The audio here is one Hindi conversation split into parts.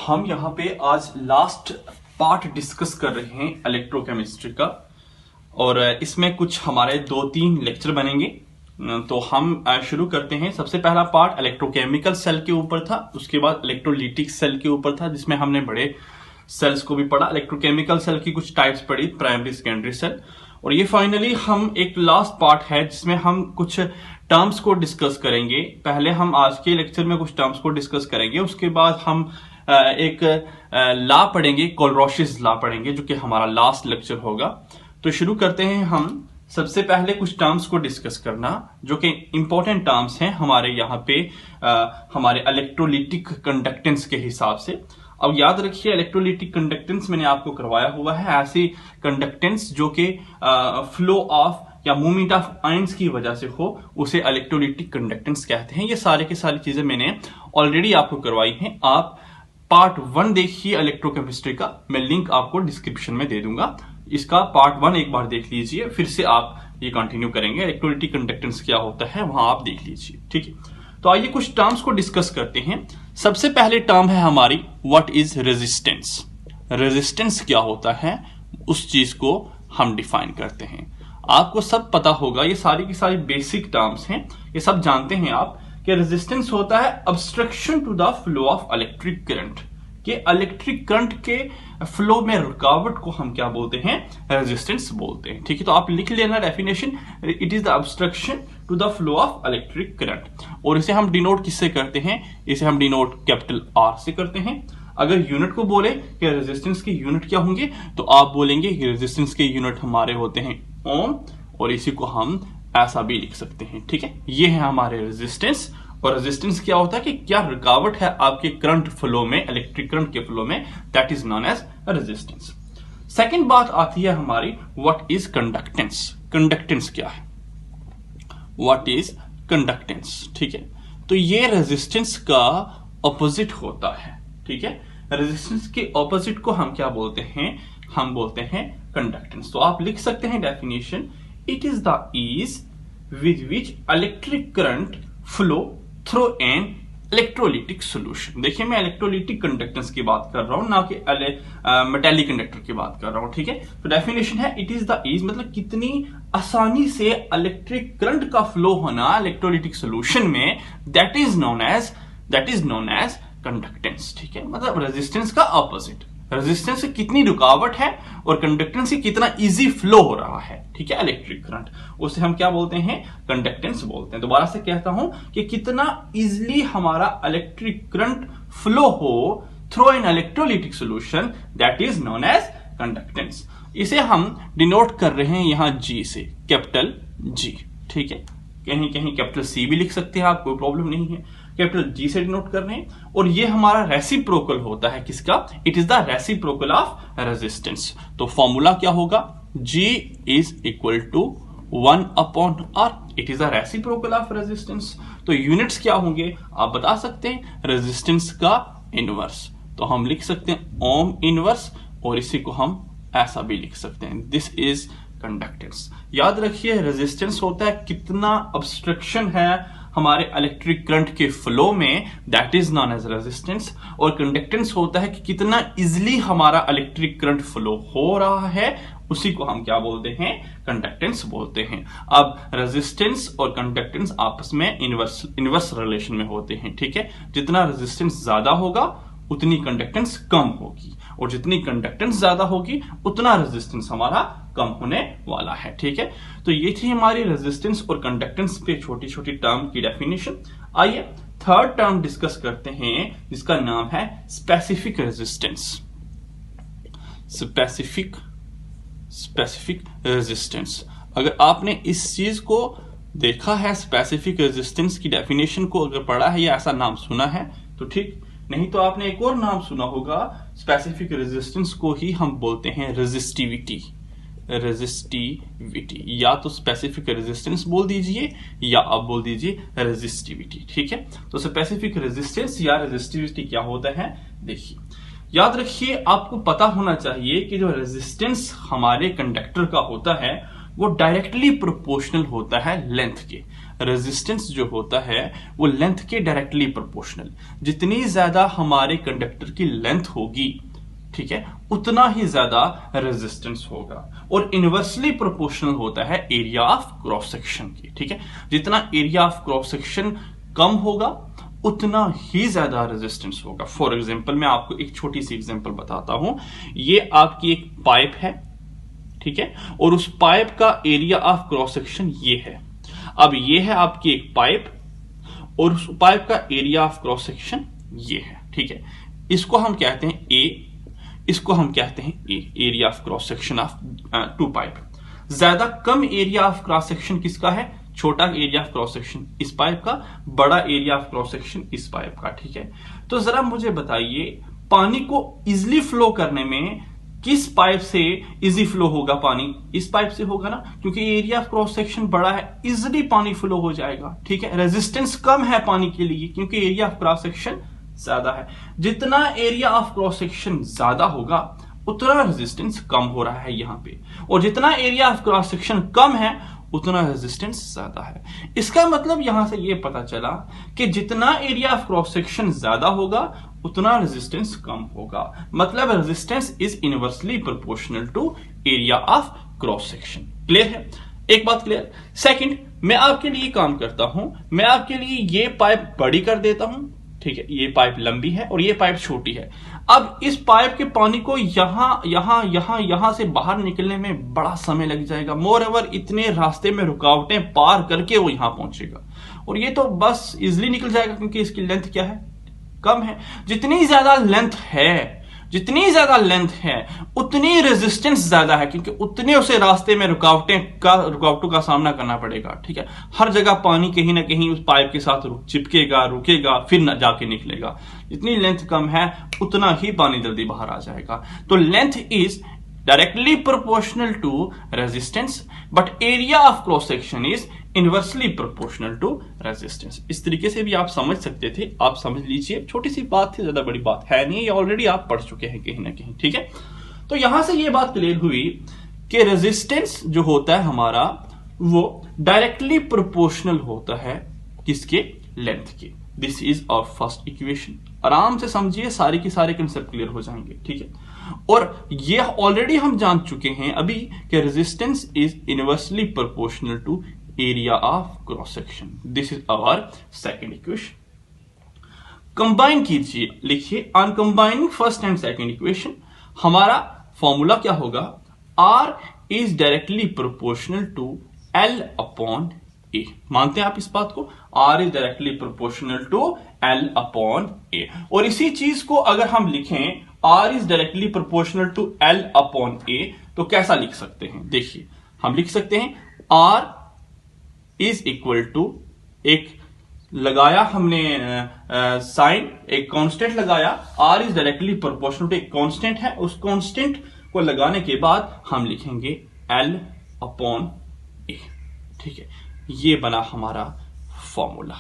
हम यहाँ पे आज लास्ट पार्ट डिस्कस कर रहे हैं इलेक्ट्रोकेमिस्ट्री का, और इसमें कुछ हमारे 2-3 लेक्चर बनेंगे। तो हम शुरू करते हैं। सबसे पहला पार्ट इलेक्ट्रोकेमिकल सेल के ऊपर था, उसके बाद इलेक्ट्रोलिटिक सेल के ऊपर था, जिसमें हमने बड़े सेल्स को भी पढ़ा। इलेक्ट्रोकेमिकल सेल की कुछ टाइप्स पढ़ी, प्राइमरी सेकेंडरी सेल। और ये फाइनली हम एक लास्ट पार्ट है जिसमें हम कुछ टर्म्स को डिस्कस करेंगे। पहले हम आज के लेक्चर में कुछ टर्म्स को डिस्कस करेंगे, उसके बाद हम एक लॉ पढ़ेंगे, कोलरोसिस लॉ पढ़ेंगे, जो कि हमारा लास्ट लेक्चर होगा। तो शुरू करते हैं हम। सबसे पहले कुछ टर्म्स को डिस्कस करना जो कि इंपॉर्टेंट टर्म्स हैं हमारे यहाँ पे हमारे इलेक्ट्रोलिटिक कंडक्टेंस के हिसाब से। अब याद रखिए, इलेक्ट्रोलिटिक कंडक्टेंस मैंने आपको करवाया हुआ है ऐसी कंडक्टेंस जो कि फ्लो ऑफ या मूवमेंट ऑफ आयंस की वजह से हो, उसे इलेक्ट्रोलिटिक कंडक्टेंस कहते हैं। ये सारे की सारी चीजें मैंने ऑलरेडी आपको करवाई हैं। आप पार्ट 1 देखिए इलेक्ट्रोकेमिस्ट्री का, मैं लिंक आपको डिस्क्रिप्शन में दे दूंगा। इसका पार्ट 1 एक बार देख लीजिए, फिर से आप ये कंटिन्यू करेंगे। इलेक्ट्रोलिटिक कंडक्टेंस क्या होता है वहां आप देख लीजिए, ठीक है। तो आइए कुछ टर्म्स को डिस्कस करते हैं। सबसे पहले टर्म है हमारी व्हाट इज रेजिस्टेंस। रेजिस्टेंस क्या होता है उस चीज को हम डिफाइन करते हैं। आपको सब पता होगा, ये सारी की सारी बेसिक टर्म्स हैं, ये सब जानते हैं आप कि रेजिस्टेंस होता है obstruction to the flow of electric current. कि इलेक्ट्रिक करंट के फ्लो में रुकावट को हम क्या बोलते हैं, रेजिस्टेंस बोलते हैं, ठीक है। तो आप लिख लेना definition, it is the obstruction to the flow of electric current. और इसे हम डिनोट किससे करते हैं, इसे हम डिनोट कैपिटल आर से करते हैं। अगर यूनिट को बोले कि रेजिस्टेंस के यूनिट क्या होंगे, तो आप बोलेंगे कि रेजिस्टेंस के यूनिट हमारे होते हैं ओम, और इसी को हम ऐसा भी लिख सकते हैं, ठीक है। ये है हमारे रेजिस्टेंस। और रेजिस्टेंस क्या होता है कि क्या रुकावट है आपके करंट फ्लो में, इलेक्ट्रिक करंट के फ्लो में, that is known as resistance. Second बात आती है हमारी व्हाट इज कंडक्टेंस। कंडक्टेंस क्या है, व्हाट इज कंडक्टेंस, ठीक है। तो ये रेजिस्टेंस का ऑपोजिट होता है, ठीक है। रेजिस्टेंस के ऑपोजिट को हम क्या बोलते हैं, हम बोलते हैं कंडक्टेंस। तो आप लिख सकते हैं definition, it is the ease with which electric current flow through an electrolytic solution. देखिए, मैं इलेक्ट्रोलिटिक कंडक्टेंस की बात कर रहा हूं, ना कि मेटेलिक कंडक्टर की बात कर रहा हूं, ठीक है। तो डेफिनेशन है इट इज द ईज, मतलब कितनी आसानी से इलेक्ट्रिक करंट का फ्लो होना इलेक्ट्रोलिटिक सोल्यूशन में, that is known as conductance, ठीक है। मतलब रेजिस्टेंस का ऑपोजिट। रेजिस्टेंस से कितनी रुकावट है और कंडक्टेंस से कितना इजी फ्लो हो रहा है, ठीक है, इलेक्ट्रिक करंट, उसे हम क्या बोलते हैं, कंडक्टेंस बोलते हैं। दोबारा से कहता हूं कि कितना इजीली हमारा इलेक्ट्रिक करंट फ्लो हो through an electrolytic solution, that is known as conductance. इसे हम डिनोट कर रहे हैं यहां जी से, कैपिटल जी, ठीक है। कहीं कहीं कैपिटल सी भी लिख सकते हैं आप, कोई प्रॉब्लम नहीं है। कैपिटल जी से डिनोट कर रहे हैं। और ये हमारा रेसिप्रोकल होता है किसका, it is the reciprocal of resistance. तो फॉर्मूला क्या होगा, G is equal to 1/R, it is the reciprocal of resistance. तो यूनिट्स क्या होंगे आप बता सकते हैं, रेजिस्टेंस का इनवर्स। तो हम लिख सकते हैं ओम इनवर्स, और इसी को हम ऐसा भी लिख सकते हैं, दिस इज कंडक्टेंस। याद रखिए, रेजिस्टेंस होता है कितना ऑब्स्ट्रक्शन है हमारे इलेक्ट्रिक करंट के फ्लो में, that is known as resistance. और कंडक्टेंस होता है कि कितना इजिली हमारा इलेक्ट्रिक करंट फ्लो हो रहा है, उसी को हम क्या बोलते हैं, कंडक्टेंस बोलते हैं। अब रेजिस्टेंस और कंडक्टेंस आपस में इनवर्स रिलेशन में होते हैं, ठीक है। जितना रेजिस्टेंस ज्यादा होगा उतनी कंडक्टेंस कम होगी, और जितनी कंडक्टेंस ज्यादा होगी उतना रेजिस्टेंस हमारा कम होने वाला है, ठीक है। तो ये थी हमारी रेजिस्टेंस और कंडक्टेंस पे छोटी छोटी टर्म की डेफिनेशन। आइए थर्ड टर्म डिस्कस करते हैं, जिसका नाम है स्पेसिफिक रेजिस्टेंस। स्पेसिफिक रेजिस्टेंस, अगर आपने इस चीज को देखा है, स्पेसिफिक रेजिस्टेंस की डेफिनेशन को अगर पढ़ा है या ऐसा नाम सुना है तो ठीक, नहीं तो आपने एक और नाम सुना होगा स्पेसिफिक रेजिस्टेंस को ही हम बोलते हैं रेजिस्टिविटी। या तो स्पेसिफिक रेजिस्टेंस बोल दीजिए या आप बोल दीजिए रेजिस्टिविटी, ठीक है। तो स्पेसिफिक रेजिस्टेंस या रेजिस्टिविटी क्या होता है, देखिए याद रखिए, आपको पता होना चाहिए कि जो रेजिस्टेंस हमारे कंडक्टर का होता है वो डायरेक्टली प्रोपोर्शनल होता है लेंथ के। रेजिस्टेंस जो होता है वो लेंथ के डायरेक्टली प्रोपोर्शनल। जितनी ज्यादा हमारे कंडक्टर की लेंथ होगी, ठीक है, उतना ही ज्यादा रेजिस्टेंस होगा। और इनवर्सली प्रोपोर्शनल होता है एरिया ऑफ क्रॉस सेक्शन की, ठीक है। जितना एरिया ऑफ क्रॉस सेक्शन कम होगा उतना ही ज्यादा रेजिस्टेंस होगा। फॉर एग्जांपल मैं आपको एक छोटी सी एग्जांपल बताता हूं। ये आपकी एक पाइप है, ठीक है, और उस पाइप का एरिया ऑफ क्रॉस सेक्शन ये है। अब ये है आपकी एक पाइप और उस पाइप का एरिया ऑफ क्रॉस सेक्शन ये है, ठीक है। इसको हम कहते हैं ए, इसको हम कहते हैं A, area of cross section of two pipe. ज्यादा कम एरिया ऑफ क्रॉस सेक्शन किसका है? छोटा एरिया ऑफ क्रॉस सेक्शन इस पाइप का, बड़ा एरिया ऑफ क्रॉस सेक्शन इस पाइप का, ठीक है। तो जरा मुझे बताइए, पानी को इजिली फ्लो करने में किस पाइप से इजी फ्लो होगा? पानी इस पाइप से होगा ना, क्योंकि एरिया ऑफ क्रॉस सेक्शन बड़ा है, इजिली पानी फ्लो हो जाएगा, ठीक है। रेजिस्टेंस कम है पानी के लिए क्योंकि एरिया ऑफ क्रॉस सेक्शन ज्यादा है। जितना एरिया ऑफ क्रॉस सेक्शन ज्यादा होगा उतना रेजिस्टेंस कम हो रहा है यहां पे, और जितना एरिया ऑफ क्रॉस सेक्शन कम है उतना रेजिस्टेंस ज्यादा है। इसका मतलब यहां से यह पता चला कि जितना एरिया ऑफ क्रॉस सेक्शन ज्यादा होगा उतना रेजिस्टेंस कम होगा। मतलब resistance is inversely proportional to area of cross section. Clear है? एक बात क्लियर। सेकंड, मैं आपके लिए काम करता हूं, मैं आपके लिए ये पाइप बड़ी कर देता हूं, ठीक है। ये पाइप लंबी है और ये पाइप छोटी है। अब इस पाइप के पानी को यहां से बाहर निकलने में बड़ा समय लग जाएगा। मोर ओवर इतने रास्ते में रुकावटें पार करके वो यहां पहुंचेगा, और ये तो बस इजिली निकल जाएगा क्योंकि इसकी लेंथ क्या है? कम है। जितनी ज्यादा लेंथ है उतनी रेजिस्टेंस ज्यादा है, क्योंकि उतने उसे रास्ते में रुकावटों का सामना करना पड़ेगा, ठीक है। हर जगह पानी कहीं ना कहीं उस पाइप के साथ चिपकेगा, रुकेगा, फिर न जाके निकलेगा। जितनी लेंथ कम है उतना ही पानी जल्दी बाहर आ जाएगा। तो length is directly proportional to resistance, but area of cross section is inversely proportional to resistance. इस तरीके से भी आप समझ सकते थे। आप समझ लीजिए, छोटी सी बात थी, ज्यादा बड़ी बात है नहीं, ये ऑलरेडी आप पढ़ चुके हैं कहीं ना कहीं, ठीक है। तो यहां से ये बात क्लियर हुई कि रेजिस्टेंस जो होता है हमारा वो डायरेक्टली प्रोपोर्शनल होता है किसके? लेंथ के। This is our first equation. आराम से समझिए, सारे के सारे कंसेप्ट क्लियर हो जाएंगे, ठीक है। और ये ऑलरेडी हम जान चुके हैं अभी कि resistance is inversely proportional to area of cross section. This is our second equation. Combine कीजिए, लिखिए, on combining first and second equation हमारा फॉर्मूला क्या होगा? R is directly proportional to L upon A। मानते हैं आप इस बात को? R is directly proportional to L upon A। और इसी चीज को अगर हम लिखें R is directly proportional to L upon A, तो कैसा लिख सकते हैं? देखिए, हम लिख सकते हैं R इज इक्वल टू, एक लगाया हमने साइन, एक कांस्टेंट लगाया, R is directly proportional to एक कांस्टेंट है, उस कांस्टेंट को लगाने के बाद हम लिखेंगे L अपॉन A, ठीक है। ये बना हमारा formula.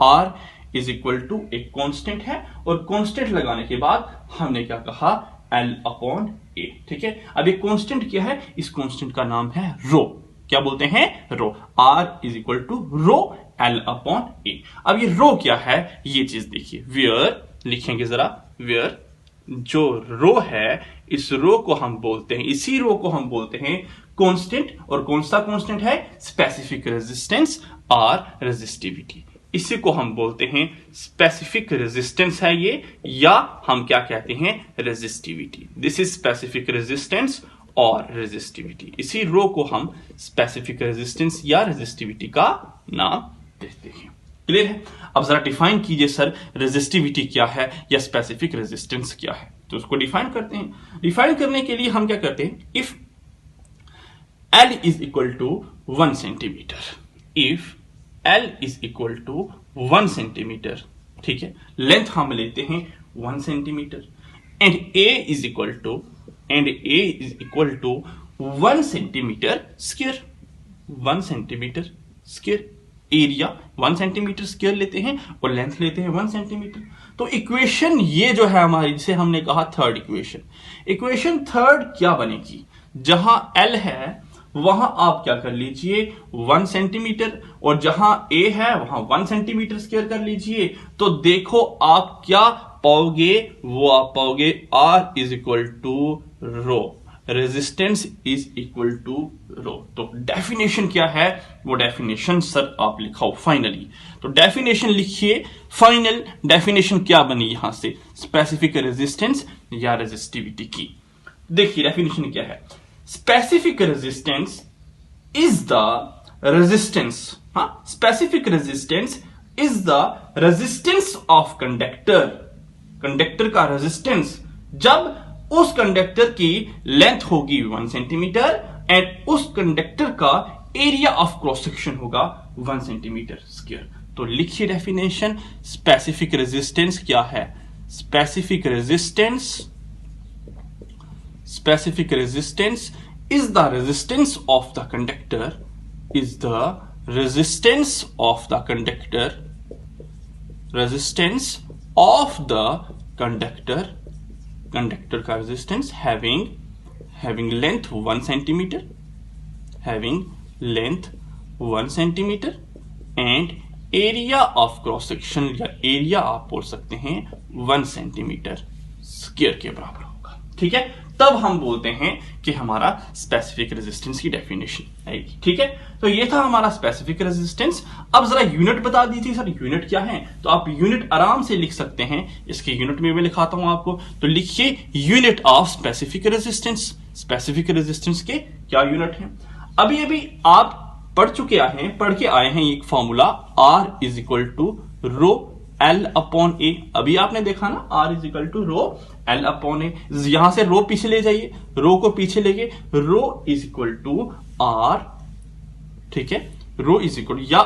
R is equal to एक कांस्टेंट है और कांस्टेंट लगाने के बाद हमने क्या कहा? L अपॉन A, ठीक है। अब ये कांस्टेंट क्या है? इस कांस्टेंट का नाम है रो। क्या बोलते हैं? Rho. R is equal to rho L upon A। अब ये रो क्या है ये चीज देखिए। वेयर लिखेंगे जरा, वेयर जो रो है, इस रो को हम बोलते हैं, इसी रो को हम बोलते हैं कांस्टेंट। और कौन सा कांस्टेंट है? स्पेसिफिक रेजिस्टेंस और रेजिस्टिविटी। इसी को हम बोलते हैं स्पेसिफिक रेजिस्टेंस है ये, या हम क्या कहते हैं? Resistivity. This is specific resistance और रेजिस्टिविटी। इसी रो को हम स्पेसिफिक रेजिस्टेंस या रेजिस्टिविटी का नाम देते हैं। क्लियर है? अब जरा डिफाइन कीजिए सर, रेजिस्टिविटी क्या है या स्पेसिफिक रेजिस्टेंस क्या है? तो उसको डिफाइन करते हैं। डिफाइन करने के लिए हम क्या करते हैं? If L is equal to 1 centimetre, if L is equal to 1 centimetre, ठीक है, लेंथ हम लेते हैं 1 centimetre, and A is equal to 1 centimetre square. 1 centimetre square area 1 centimetre square लेते हैं और लेंथ लेते हैं 1 सेंटीमीटर। तो इक्वेशन ये जो है हमारी, जिसे हमने कहा थर्ड इक्वेशन, इक्वेशन थर्ड क्या बनेगी? जहां L है वहां आप क्या कर लीजिए 1 सेंटीमीटर, और जहां ए है वहां 1 सेंटीमीटर स्क्वायर कर लीजिए। तो देखो आप क्या पाओगे, वो आप पाओगे R is equal to rho, resistance is equal to rho. तो डेफिनेशन क्या है, वो डेफिनेशन सर आप लिखाओ फाइनली। तो डेफिनेशन लिखिए, फाइनल डेफिनेशन क्या बनी यहां से, स्पेसिफिक रेजिस्टेंस या रेजिस्टिविटी की। देखिए डेफिनेशन क्या है, specific resistance is the resistance, specific resistance is the resistance of conductor, conductor का रेजिस्टेंस जब उस कंडक्टर की लेंथ होगी 1 सेंटीमीटर एंड उस कंडक्टर का एरिया ऑफ क्रॉस सेक्शन होगा 1 सेंटीमीटर स्क्वायर। तो लिखिए डेफिनेशन, स्पेसिफिक रेजिस्टेंस क्या है, specific resistance, specific resistance is the resistance of the conductor, is the resistance of the conductor, resistance of the conductor, conductor का resistance having length 1 centimeter, having length 1 centimeter and area of cross section या area आप बोल सकते हैं 1 सेंटीमीटर स्क्वायर के बराबर होगा। ठीक है, तब हम बोलते हैं कि हमारा स्पेसिफिक रेजिस्टेंस की डेफिनेशन आएगी। ठीक है, तो ये था हमारा स्पेसिफिक रेजिस्टेंस। अब जरा यूनिट बता दीजिए सर, यूनिट क्या है, तो आप यूनिट आराम से लिख सकते हैं, इसके यूनिट में मैं लिखाता हूं आपको। तो लिखिए unit of specific resistance, specific resistance के क्या यूनिट है। अभी अभी आप पढ़ के आए हैं एक formula R is equal to rho L upon A. अभी आपने देखा ना R is equal to rho L upon A. यहां से रो पीछे ले जाइए, रो को पीछे लेके रो इज इक्वल टू R, ठीक है, रो इज इक्वल या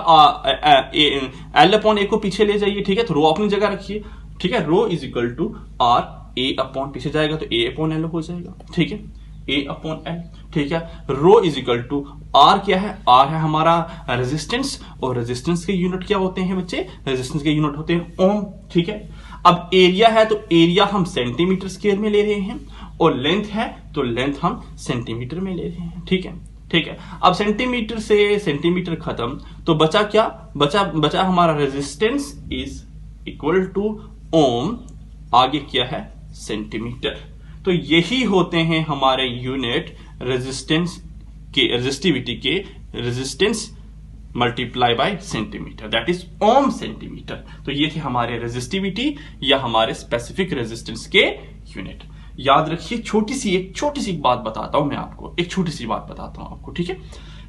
L अपॉन ए को पीछे ले जाइए। ठीक है, तो रो अपनी जगह रखिए। ठीक है, rho is equal to R, A upon पीछे जाएगा तो ए अपॉन एल हो जाएगा। ठीक है, ए अपॉन एल। ठीक है, rho is equal to are क्या है, आर है हमारा रेजिस्टेंस, और रेजिस्टेंस के यूनिट क्या होते हैं बच्चे, रेजिस्टेंस के यूनिट होते हैं ओम। ठीक है, अब एरिया है तो एरिया हम सेंटीमीटर स्क्वायर में ले रहे हैं, और लेंथ है तो लेंथ हम सेंटीमीटर में ले रहे हैं। ठीक है, ठीक है, अब सेंटीमीटर से सेंटीमीटर खत्म, तो बचा क्या, बचा हमारा resistance is equal to ohm, आगे क्या है सेंटीमीटर। तो यही होते हैं हमारे यूनिट रेजिस्टेंस के, रेजिस्टिविटी के, resistance multiply by centimetre, that is ohm centimetre. तो ये थे हमारे रेजिस्टिविटी या हमारे स्पेसिफिक रेजिस्टेंस के यूनिट। याद रखिए, एक छोटी सी बात बताता हूं मैं आपको, एक छोटी सी बात बताता हूं आपको। ठीक है,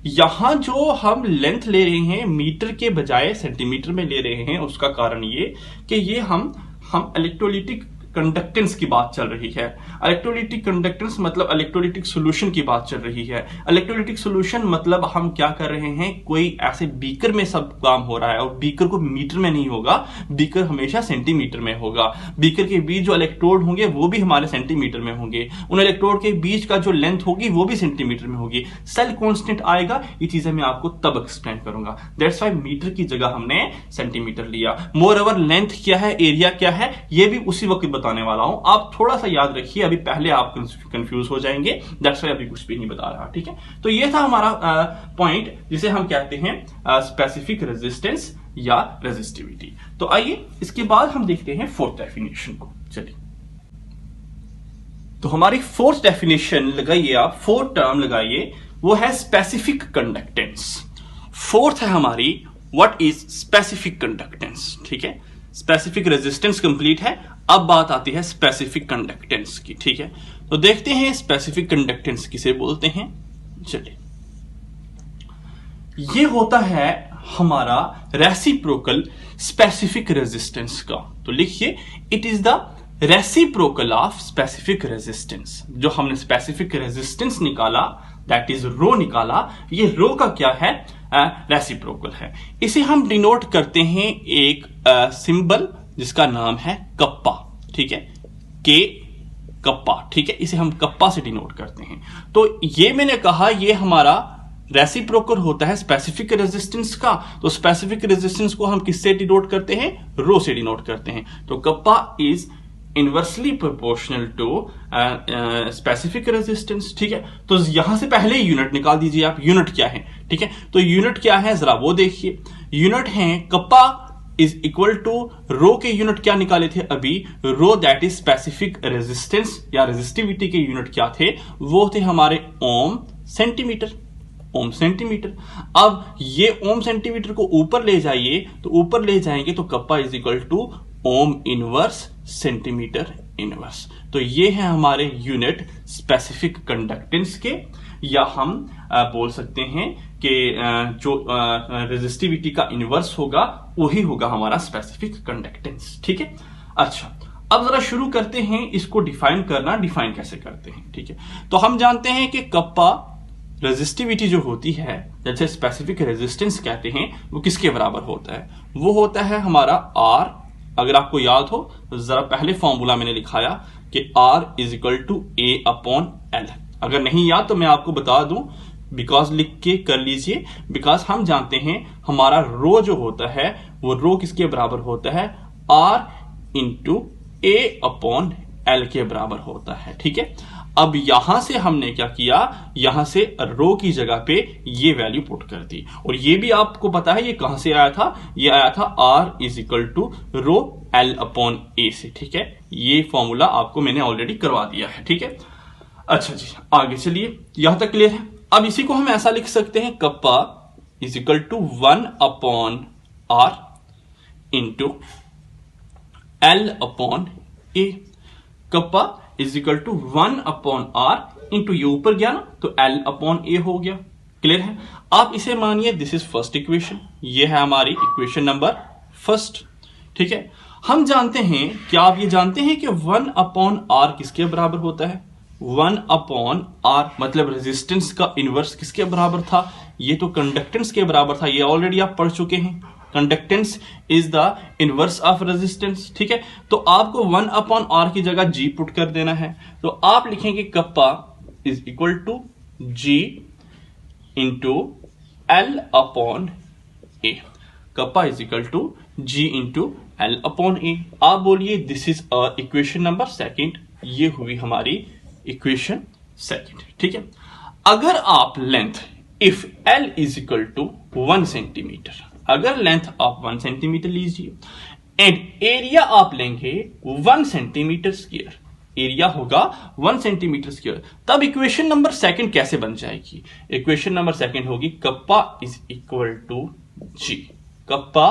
यहां जो हम लेंथ ले रहे हैं मीटर के बजाय सेंटीमीटर में ले रहे हैं, उसका कारण ये कि ये हम इलेक्ट्रोलिटिक कंडक्टेंस की बात चल रही है। इलेक्ट्रोलिटिक कंडक्टेंस मतलब इलेक्ट्रोलिटिक सॉल्यूशन की बात चल रही है। इलेक्ट्रोलिटिक सॉल्यूशन मतलब हम क्या कर रहे हैं, कोई ऐसे बीकर में सब काम हो रहा है, और बीकर को मीटर में नहीं होगा, बीकर हमेशा सेंटीमीटर में होगा। बीकर के बीच जो इलेक्ट्रोड होंगे वो भी हमारे सेंटीमीटर में होंगे, उन इलेक्ट्रोड के बीच का जो लेंथ होगी वो भी सेंटीमीटर में होगी। सेल कांस्टेंट आएगा, ये चीजें मैं आपको तब एक्सप्लेन करूंगा। दैट्स व्हाई मीटर की जगह हमने सेंटीमीटर लिया। मोर ओवर लेंथ क्या है, एरिया क्या है, ये भी उसी वक्त बताने वाला हूं। आप थोड़ा सा याद रखिए, अभी पहले आप कंफ्यूज हो जाएंगे, दैट्स व्हाई अभी कुछ भी नहीं बता रहा। ठीक है, तो ये था हमारा पॉइंट जिसे हम कहते हैं स्पेसिफिक रेजिस्टेंस या रेजिस्टिविटी। तो आइए इसके बाद हम देखते हैं फोर्थ डेफिनेशन को। चलिए, तो हमारी फोर्थ डेफिनेशन लगाइए, आप फोर्थ टर्म लगाइए, वो है स्पेसिफिक कंडक्टेंस। फोर्थ है हमारी व्हाट इज स्पेसिफिक कंडक्टेंस। ठीक है, स्पेसिफिक रेजिस्टेंस कंप्लीट है, अब बात आती है स्पेसिफिक कंडक्टेंस की। ठीक है, तो देखते हैं स्पेसिफिक कंडक्टेंस किसे बोलते हैं। चलिए, ये होता है हमारा रेसिप्रोकल स्पेसिफिक रेजिस्टेंस का। तो लिखिए, it is the reciprocal of specific resistance. जो हमने स्पेसिफिक रेजिस्टेंस निकाला, दैट इज रो निकाला, ये रो का क्या है, रेसिप्रोकल है। इसे हम डिनोट करते हैं एक सिंबल जिसका नाम है कप्पा। ठीक है, के कप्पा। ठीक है, इसे हम कप्पा से डिनोट करते हैं। तो ये मैंने कहा, ये हमारा रेसिप्रोकल होता है स्पेसिफिक रेजिस्टेंस का। तो स्पेसिफिक रेजिस्टेंस को हम किससे डिनोट करते हैं, रो से डिनोट करते हैं। तो kappa is inversely proportional to specific resistance. ठीक है, तो यहां से पहले यूनिट निकाल दीजिए आप, यूनिट क्या है। ठीक है, तो यूनिट क्या है जरा वो देखिए। यूनिट है कप्पा इज इक्वल टू रो के यूनिट क्या निकाले थे अभी, रो दैट इज स्पेसिफिक रेजिस्टेंस या रेजिस्टिविटी के यूनिट क्या थे, वो थे हमारे ओम सेंटीमीटर। ओम सेंटीमीटर। अब ये ओम सेंटीमीटर को ऊपर ले जाइए, तो ऊपर ले जाएंगे तो kappa is equal to ohm inverse centimetre inverse. तो ये है हमारे यूनिट स्पेसिफिक कंडक्टेंस के, या हम बोल सकते हैं कि जो रेजिस्टिविटी का इनवर्स होगा वही होगा हमारा स्पेसिफिक कंडक्टेंस। ठीक है, अच्छा अब जरा शुरू करते हैं इसको डिफाइन करना। डिफाइन कैसे करते हैं, ठीक है, तो हम जानते हैं कि कप्पा रेजिस्टिविटी जो होती है, जैसे स्पेसिफिक रेजिस्टेंस कहते हैं, वो किसके बराबर होता है, वो होता है हमारा आर। अगर आपको याद हो तो जरा पहले फॉर्मूला मैंने लिखाया कि R is equal to A upon L. अगर नहीं याद तो मैं आपको बता दूं, बिकॉज लिख के कर लीजिए, बिकॉज हम जानते हैं हमारा रो जो होता है वो रो किसके बराबर होता है, R into A upon L के बराबर होता है। ठीक है, अब यहां से हमने क्या किया, यहां से रो की जगह पे ये वैल्यू पुट कर दी, और ये भी आपको पता है ये कहां से आया था, ये आया था R is equal to rho L upon A से। ठीक है, ये फॉर्मूला आपको मैंने ऑलरेडी करवा दिया है। ठीक है, अच्छा जी आगे चलिए, यहां तक क्लियर है। अब इसी को हम ऐसा लिख सकते हैं, kappa is equal to 1 upon R into L upon A. Kappa is equal to 1 upon R into ये ऊपर गया ना तो एल अपॉन ए हो गया। क्लियर है, आप इसे मानिए दिस इज फर्स्ट इक्वेशन, ये है हमारी इक्वेशन नंबर फर्स्ट। ठीक है, हम जानते हैं, क्या आप ये जानते हैं कि 1 अपॉन आर किसके बराबर होता है, 1 अपॉन आर मतलब रेजिस्टेंस का इनवर्स किसके बराबर था, ये तो कंडक्टेंस के बराबर था, ये ऑलरेडी आप पढ़ चुके हैं। Conductance is the inverse of resistance. ठीक है, तो आपको 1 अपॉन आर की जगह जी पुट कर देना है, तो आप लिखेंगे kappa is equal to G into L upon A. Kappa is equal to G into L upon A. आप बोलिए this is equation number second, ये हुई हमारी इक्वेशन सेकेंड। ठीक है, अगर आप length if L is equal to 1 centimetre, अगर लेंथ आप 1 सेंटीमीटर लीजिए एंड एरिया आप लेंगे 1 सेंटीमीटर स्क्वायर, एरिया होगा 1 सेंटीमीटर स्क्वायर, तब इक्वेशन नंबर सेकंड कैसे बन जाएगी, इक्वेशन नंबर सेकंड होगी kappa is equal to G. Kappa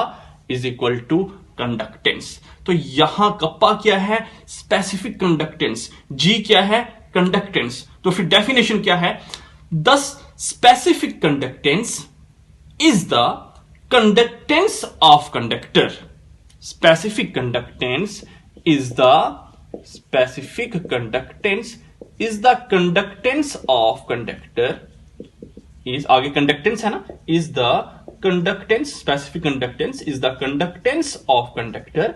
is equal to conductance, तो यहां कप्पा क्या है, स्पेसिफिक कंडक्टेंस, जी क्या है, कंडक्टेंस। तो फिर डेफिनेशन क्या है, the specific conductance is the conductance of conductor. Specific conductance is the conductance of conductor is, आगे conductance है ना, is the conductance, specific conductance is the conductance of conductor,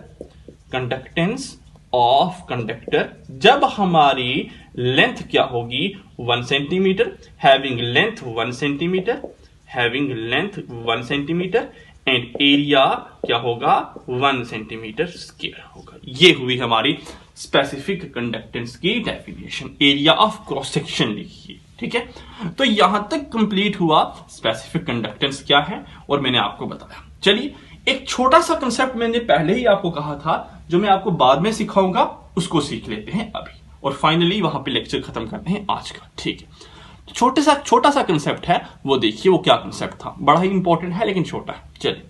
conductance of conductor जब हमारी लेंथ क्या होगी 1 centimetre, having length 1 centimetre, having length 1 centimetre and area क्या होगा 1 सेंटीमीटर स्क्वायर होगा। ये हुई हमारी स्पेसिफिक कंडक्टेंस की definition. Area of cross section लिखिए। ठीक है, तो यहां तक कंप्लीट हुआ स्पेसिफिक कंडक्टेंस क्या है और मैंने आपको बताया। चलिए एक छोटा सा कंसेप्ट मैंने पहले ही आपको कहा था जो मैं आपको बाद में सिखाऊंगा, उसको सीख लेते हैं अभी, और फाइनली वहां पे लेक्चर खत्म करते हैं आज का। ठीक है, छोटा सा कंसेप्ट है, वो देखिए वो क्या कंसेप्ट था, बड़ा ही इंपॉर्टेंट है लेकिन छोटा है। चलिए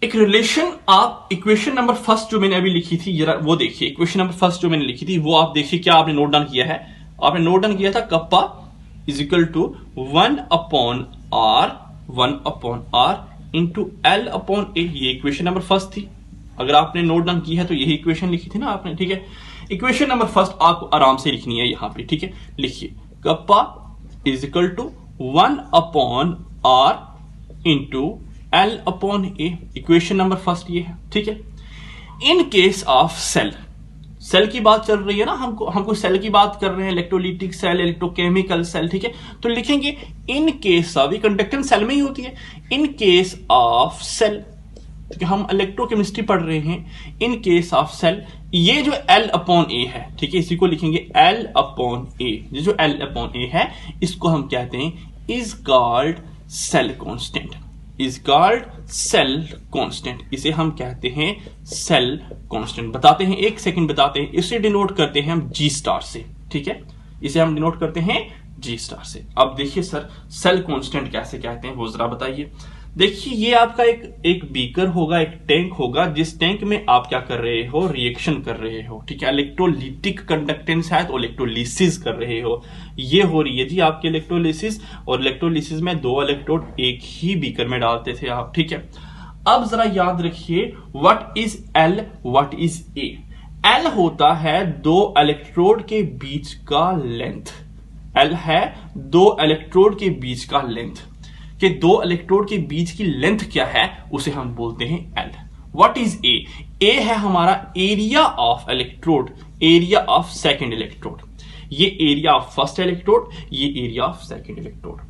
एक रिलेशन, आप इक्वेशन नंबर फर्स्ट जो मैंने अभी लिखी थी जरा वो देखिए, इक्वेशन नंबर फर्स्ट जो मैंने लिखी थी वो आप देखिए, क्या आपने नोट डाउन किया है, आपने नोट डाउन किया था kappa is equal to 1 upon R into L upon A, ये इक्वेशन नंबर फर्स्ट थी। अगर आपने नोट डाउन की है तो यही इक्वेशन लिखी थी ना आपने। ठीक है, इक्वेशन नंबर फर्स्ट आपको आराम से लिखनी है यहां पे। ठीक है, लिखिए kappa is equal to 1 upon R into L upon A, equation number first ये है। ठीक है, in case of cell, cell की बात चल रही है ना, हमको सेल की बात कर रहे हैं, इलेक्ट्रोलिटिक सेल, इलेक्ट्रोकेमिकल सेल। ठीक है, तो लिखेंगे इन केस ऑफ, ये कंडक्टेंस सेल में ही होती है, इन केस ऑफ सेल क्योंकि हम इलेक्ट्रोकेमिस्ट्री पढ़ रहे हैं। इन केस ऑफ सेल, ये जो L अपॉन ए है, ठीक है, इसी को लिखेंगे L अपॉन ए। ये जो L अपॉन ए है इसको हम कहते हैं is called cell constant, is called cell constant. इसे हम कहते हैं सेल कांस्टेंट। बताते हैं, एक सेकंड बताते हैं। इसे डिनोट करते हैं हम G स्टार से, ठीक है, इसे हम डिनोट करते हैं G स्टार से। अब देखिए सर, सेल कांस्टेंट कैसे कहते हैं वो जरा बताइए। देखिए ये आपका एक बीकर होगा, एक टैंक होगा, जिस टैंक में आप क्या कर रहे हो, रिएक्शन कर रहे हो, ठीक है। इलेक्ट्रोलिटिक कंडक्टेंस है तो इलेक्ट्रोलिसिस कर रहे हो। ये हो रही है जी आपकी इलेक्ट्रोलिसिस, और इलेक्ट्रोलिसिस में 2 इलेक्ट्रोड एक ही बीकर में डालते थे आप, ठीक है। अब जरा याद रखिए, what is L, what is A। L होता है 2 इलेक्ट्रोड के बीच का लेंथ। L है 2 इलेक्ट्रोड के बीच का लेंथ, कि 2 इलेक्ट्रोड के बीच की लेंथ क्या है उसे हम बोलते हैं L। What is A? A है हमारा area of electrode, area of second electrode. ये एरिया ऑफ फर्स्ट इलेक्ट्रोड, ये area of second electrode.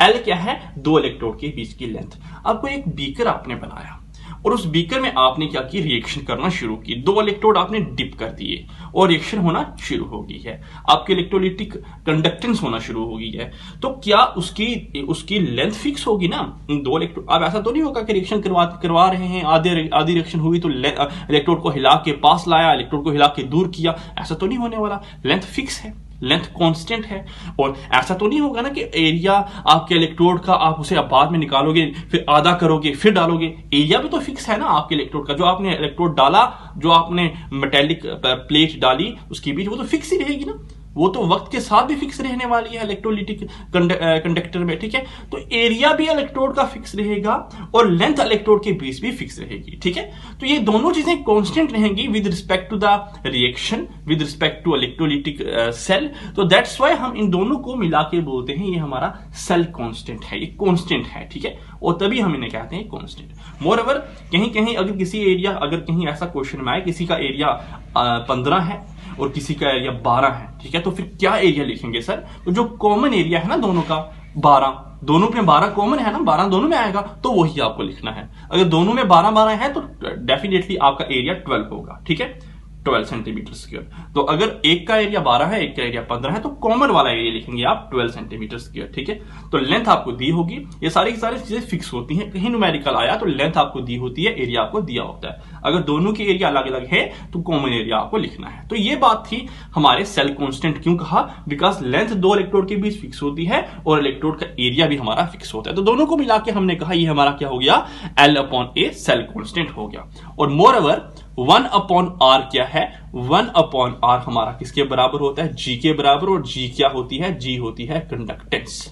L क्या है? 2 इलेक्ट्रोड के बीच की लेंथ। आपको एक बीकर आपने बनाया और उस बीकर में आपने क्या की, रिएक्शन करना शुरू की। 2 इलेक्ट्रोड आपने डिप कर दिए और रिएक्शन होना शुरू हो गई है। आपकी इलेक्ट्रोलिटिक कंडक्टेंस होना शुरू हो गई है। तो क्या उसकी लेंथ फिक्स होगी ना, 2 इलेक्ट्रोड। अब ऐसा तो नहीं होगा कि रिएक्शन करवा रहे हैं, आधी रिएक्शन हुई तो इलेक्ट्रोड को हिला के पास लाया, इलेक्ट्रोड को हिला के दूर किया, ऐसा तो नहीं होने वाला। लेंथ फिक्स है, लेंथ कांस्टेंट है। और ऐसा तो नहीं होगा ना कि एरिया आपके इलेक्ट्रोड का आप उसे बाद में निकालोगे, फिर आधा करोगे, फिर डालोगे। एरिया भी तो फिक्स है ना आपके इलेक्ट्रोड का। जो आपने इलेक्ट्रोड डाला, जो आपने मेटेलिक प्लेट डाली, उसके बीच वो तो फिक्स ही रहेगी ना। वो तो वक्त के साथ भी फिक्स रहने वाली है इलेक्ट्रोलिटिक कंडक्टर में, ठीक है। तो एरिया भी इलेक्ट्रोड का फिक्स रहेगा और लेंथ इलेक्ट्रोड के बीच भी फिक्स रहेगी, ठीक है। तो ये दोनों चीजें कांस्टेंट रहेंगी with respect to the reaction, with respect to electrolytic cell. तो दैट्स वाई हम इन दोनों को मिला के बोलते हैं ये हमारा सेल कांस्टेंट है, ये कांस्टेंट है, ठीक है। और तभी हम इन्हें कहते हैं कांस्टेंट। मोर ओवर कहीं कहीं अगर किसी एरिया, अगर कहीं ऐसा क्वेश्चन में आए किसी का एरिया 15 है और किसी का एरिया 12 है, ठीक है, तो फिर क्या एरिया लिखेंगे सर? तो जो कॉमन एरिया है ना दोनों का, 12, दोनों में 12 कॉमन है ना, 12 दोनों में आएगा, तो वही आपको लिखना है। अगर दोनों में 12 है तो डेफिनेटली आपका एरिया 12 होगा, ठीक है, 12 सेंटीमीटर स्क्वायर। तो अगर एक का एरिया 12 है, एक का एरिया 15 है, तो कॉमन वाला एरिया लिखेंगे आप 12 सेंटीमीटर स्क्वायर, ठीक है। तो लेंथ आपको दी होगी। ये सारी चीजें फिक्स होती हैं। कहीं न्यूमेरिकल आया तो लेंथ आपको दी होती है, एरिया आपको दिया होता है। अगर दोनों की एरिया अलग अलग है तो कॉमन एरिया आपको लिखना है। तो ये बात थी हमारे सेल कांस्टेंट क्यों कहा, बिकॉज लेंथ 2 इलेक्ट्रोड के बीच फिक्स होती है और इलेक्ट्रोड का एरिया भी हमारा फिक्स होता है। तो दोनों को मिला के हमने कहा ये हमारा क्या हो गया, L/A सेल कांस्टेंट हो गया। और मोर ओवर 1/R क्या है, 1/R हमारा किसके बराबर होता है, G के बराबर। और G क्या होती है, G होती है कंडक्टेंस।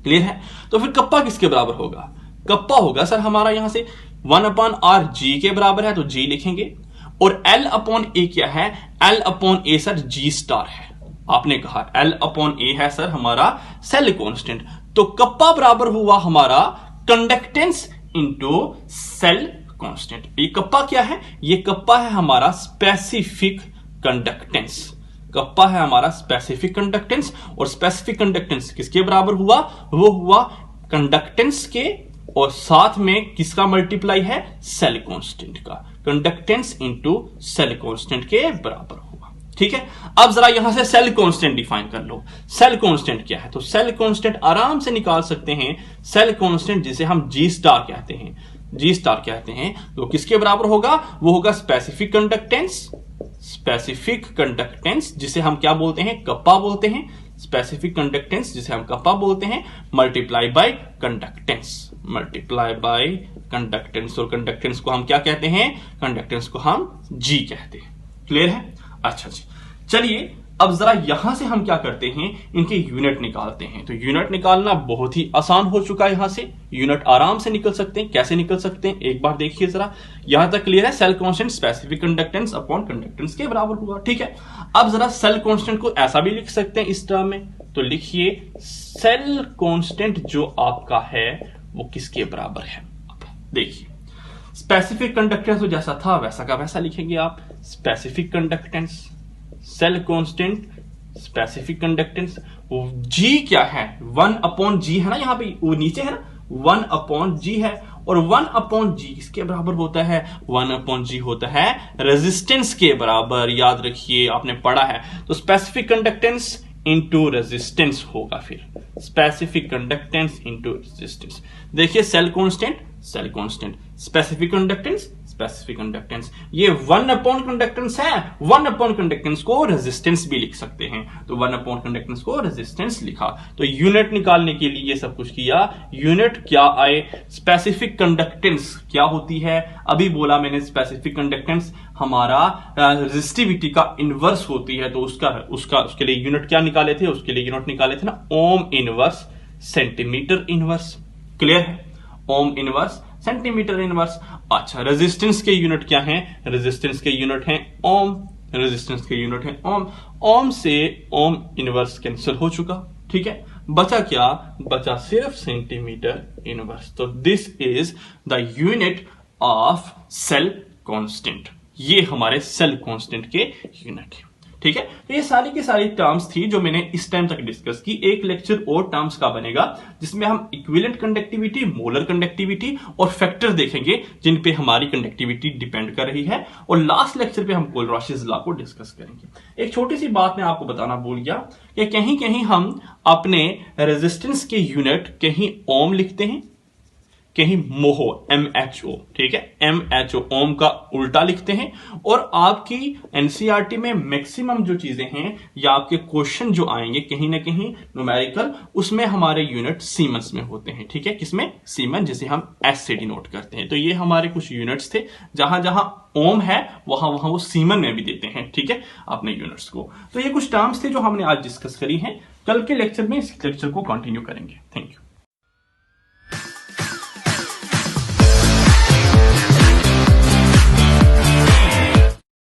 क्लियर है? तो फिर कप्पा किसके बराबर होगा, कप्पा होगा सर हमारा यहां से 1/R G के बराबर है तो G लिखेंगे। और L/A क्या है, L/A सर G स्टार है। आपने कहा L/A है सर हमारा सेल कांस्टेंट, तो कप्पा बराबर हुआ हमारा कंडक्टेंस इंटू सेल कांस्टेंट। ये कप्पा क्या है, ये कप्पा है हमारा स्पेसिफिक कंडक्टेंस। कप्पा है हमारा स्पेसिफिक कंडक्टेंस। और स्पेसिफिक कंडक्टेंस किसके बराबर हुआ, वो हुआ कंडक्टेंस के और साथ में किसका मल्टीप्लाई है, सेल कांस्टेंट का। कंडक्टेंस इंटू सेल कांस्टेंट के बराबर हुआ, ठीक है। अब जरा यहां से सेल कांस्टेंट डिफाइन कर लो। सेल कांस्टेंट क्या है, तो सेल कांस्टेंट आराम से निकाल सकते हैं। सेल कांस्टेंट जिसे हम G स्टार कहते हैं, G स्टार कहते हैं, तो किसके बराबर होगा, वो होगा स्पेसिफिक कंडक्टेंस। स्पेसिफिक कंडक्टेंस जिसे हम क्या बोलते हैं, कप्पा बोलते हैं। स्पेसिफिक कंडक्टेंस जिसे हम कप्पा बोलते हैं, multiply by conductance, multiply by conductance. और कंडक्टेंस को हम क्या कहते हैं, कंडक्टेंस को हम G कहते हैं। क्लियर है? अच्छा जी, चलिए अब जरा यहां से हम क्या करते हैं, इनके यूनिट निकालते हैं। तो यूनिट निकालना बहुत ही आसान हो चुका है। यहां से यूनिट आराम से निकल सकते हैं। कैसे निकल सकते हैं, एक बार देखिए जरा। यहां तक क्लियर है, cell constant specific conductance upon conductance के बराबर हुआ, ठीक है। अब जरा सेल कांस्टेंट को ऐसा भी लिख सकते हैं इस टर्म में। तो लिखिए सेल कांस्टेंट जो आपका है वो किसके बराबर है। देखिए स्पेसिफिक कंडक्टेंस तो जैसा था वैसा का वैसा लिखेंगे आप। Specific conductance, cell constant, specific conductance. G क्या है, 1/G है ना, यहां पे वो नीचे है ना, 1/G है। और 1/G इसके बराबर होता है, 1/G होता है रेजिस्टेंस के बराबर। याद रखिए, आपने पढ़ा है। तो स्पेसिफिक कंडक्टेंस इंटू रेजिस्टेंस होगा, फिर स्पेसिफिक कंडक्टेंस इंटू रेजिस्टेंस। देखिए cell constant, cell constant, specific conductance, specific conductance, ये 1/कंडक्टेंस है। 1/कंडक्टेंस को रेजिस्टेंस भी लिख सकते हैं, तो 1/कंडक्टेंस को रेजिस्टेंस लिखा। तो यूनिट निकालने के लिए ये सब कुछ किया। यूनिट क्या आए, स्पेसिफिक कंडक्टेंस क्या होती है, अभी बोला मैंने। स्पेसिफिक कंडक्टेंस हमारा रेजिस्टिविटी का इनवर्स होती है, तो उसके लिए यूनिट क्या निकाले थे, उसके लिए यूनिट निकाले थे ना, ओम इनवर्स सेंटीमीटर इनवर्स। क्लियर है, ओम इनवर्स सेंटीमीटर इनवर्स। अच्छा, रेजिस्टेंस के यूनिट क्या हैं, रेजिस्टेंस के यूनिट हैं ओम, रेजिस्टेंस के यूनिट हैं ओम। ओम से ओम इनवर्स कैंसिल हो चुका, ठीक है। बचा क्या, बचा सिर्फ सेंटीमीटर इनवर्स। तो this is the unit of cell constant, ये हमारे सेल कांस्टेंट के यूनिट है, ठीक है। तो ये सारी की सारी टर्म्स थी जो मैंने इस टाइम तक डिस्कस की। एक लेक्चर और टर्म्स का बनेगा जिसमें हम इक्विवेलेंट कंडक्टिविटी, मोलर कंडक्टिविटी और फैक्टर देखेंगे जिन पे हमारी कंडक्टिविटी डिपेंड कर रही है। और लास्ट लेक्चर पे हम कोलराशेस लॉ को डिस्कस करेंगे। एक छोटी सी बात मैं आपको बताना भूल गया कि कहीं कहीं हम अपने रेजिस्टेंस के यूनिट कहीं ओम लिखते हैं, कहीं मोहो, MHO, ठीक है, MHO ओम का उल्टा लिखते हैं। और आपकी एनसीईआरटी में मैक्सिमम जो चीजें हैं या आपके क्वेश्चन जो आएंगे कहीं ना कहीं न्यूमेरिकल, उसमें हमारे यूनिट सीमेंस में होते हैं, ठीक है। किसमें, सीमेंस, जिसे हम S से डिनोट करते हैं। तो ये हमारे कुछ यूनिट्स थे, जहां जहां ओम है वहां वहां वो सीमन में भी देते हैं, ठीक है, अपने यूनिट्स को। तो ये कुछ टर्म्स थे जो हमने आज डिस्कस करी हैं। कल के लेक्चर में इस लेक्चर को कंटिन्यू करेंगे। Thank you.